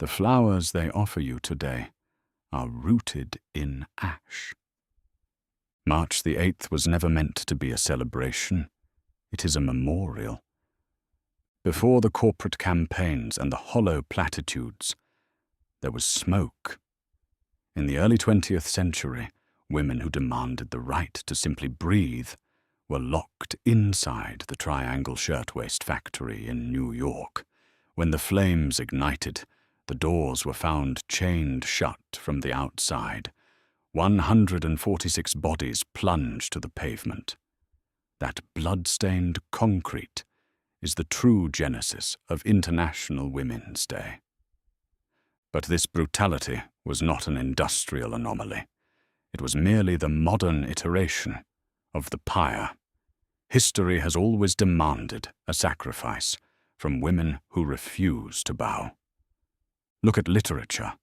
The flowers they offer you today are rooted in ash. March the 8th was never meant to be a celebration. It is a memorial. Before the corporate campaigns and the hollow platitudes, there was smoke. In the early 20th century, women who demanded the right to simply breathe were locked inside the Triangle Shirtwaist Factory in New York. When the flames ignited, the doors were found chained shut from the outside. 146 bodies plunged to the pavement. That blood-stained concrete is the true genesis of International Women's Day. But this brutality was not an industrial anomaly. It was merely the modern iteration of the pyre. History has always demanded a sacrifice from women who refuse to bow. Look at literature.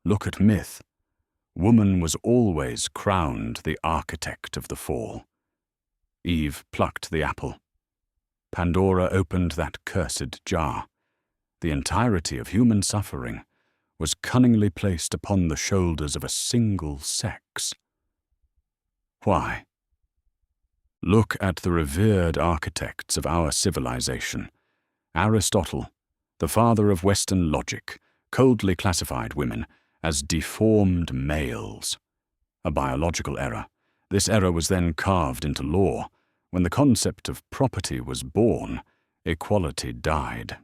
Look at myth. Woman was always crowned the architect of the fall. Eve plucked the apple. Pandora opened that cursed jar. The entirety of human suffering was cunningly placed upon the shoulders of a single sex. Why? Look at the revered architects of our civilization. Aristotle, the father of Western logic, coldly classified women as deformed males. A biological error. This error was then carved into law. When the concept of property was born, equality died.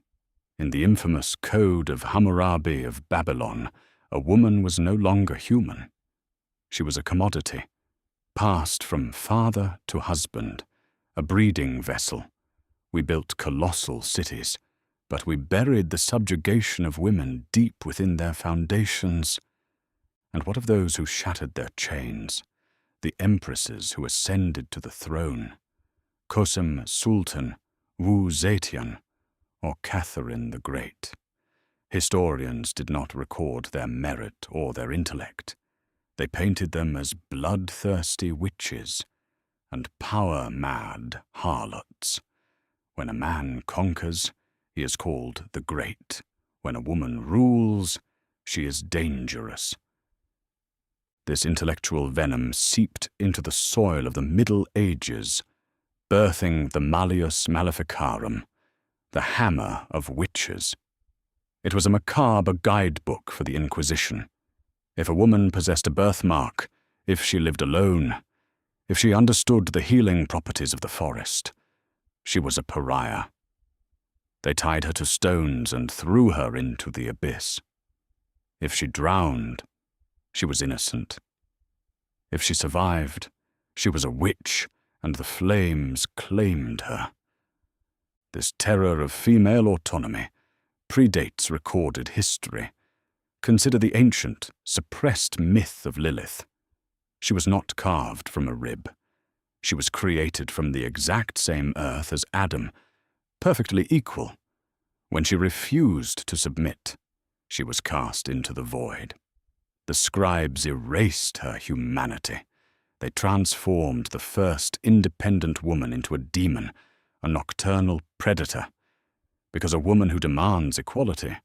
In the infamous Code of Hammurabi of Babylon, a woman was no longer human. She was a commodity, passed from father to husband, a breeding vessel. We built colossal cities, but we buried the subjugation of women deep within their foundations. And what of those who shattered their chains? The empresses who ascended to the throne? Kosem Sultan, Wu Zetian, or Catherine the Great. Historians did not record their merit or their intellect. They painted them as bloodthirsty witches and power-mad harlots. When a man conquers, he is called the Great. When a woman rules, she is dangerous. This intellectual venom seeped into the soil of the Middle Ages, birthing the Malleus Maleficarum, the hammer of witches. It was a macabre guidebook for the Inquisition. If a woman possessed a birthmark, if she lived alone, if she understood the healing properties of the forest, she was a pariah. They tied her to stones and threw her into the abyss. If she drowned, she was innocent. If she survived, she was a witch, and the flames claimed her. This terror of female autonomy predates recorded history. Consider the ancient, suppressed myth of Lilith. She was not carved from a rib. She was created from the exact same earth as Adam, perfectly equal. When she refused to submit, she was cast into the void. The scribes erased her humanity. They transformed the first independent woman into a demon, a nocturnal predator, because a woman who demands equality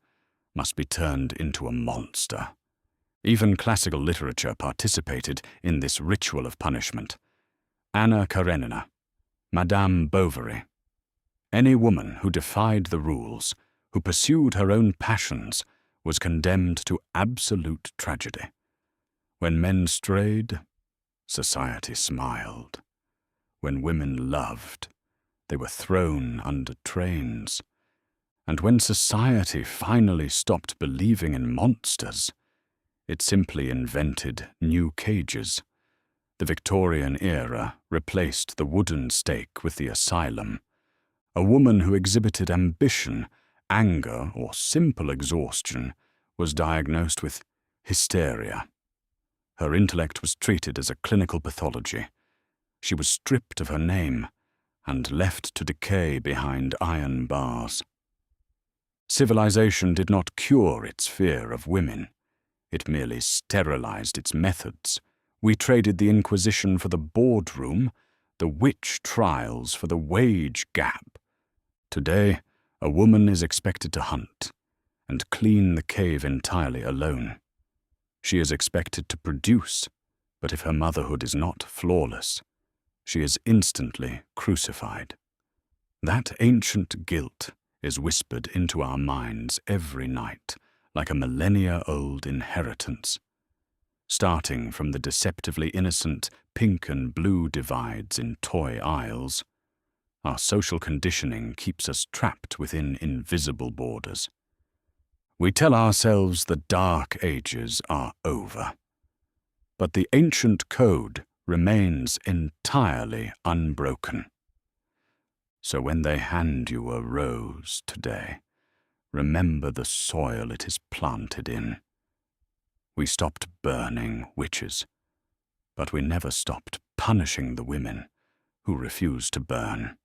must be turned into a monster. Even classical literature participated in this ritual of punishment. Anna Karenina, Madame Bovary. Any woman who defied the rules, who pursued her own passions, was condemned to absolute tragedy. When men strayed, society smiled. When women loved, they were thrown under trains. And when society finally stopped believing in monsters, it simply invented new cages. The Victorian era replaced the wooden stake with the asylum. A woman who exhibited ambition, anger, or simple exhaustion was diagnosed with hysteria. Her intellect was treated as a clinical pathology. She was stripped of her name and left to decay behind iron bars. Civilization did not cure its fear of women. It merely sterilized its methods. We traded the Inquisition for the boardroom, the witch trials for the wage gap. Today, a woman is expected to hunt, and clean the cave entirely alone. She is expected to produce, but if her motherhood is not flawless, she is instantly crucified. That ancient guilt is whispered into our minds every night like a millennia-old inheritance. Starting from the deceptively innocent pink and blue divides in toy aisles, our social conditioning keeps us trapped within invisible borders. We tell ourselves the dark ages are over, but the ancient code remains entirely unbroken. So when they hand you a rose today, remember the soil it is planted in. We stopped burning witches, but we never stopped punishing the women who refuse to burn.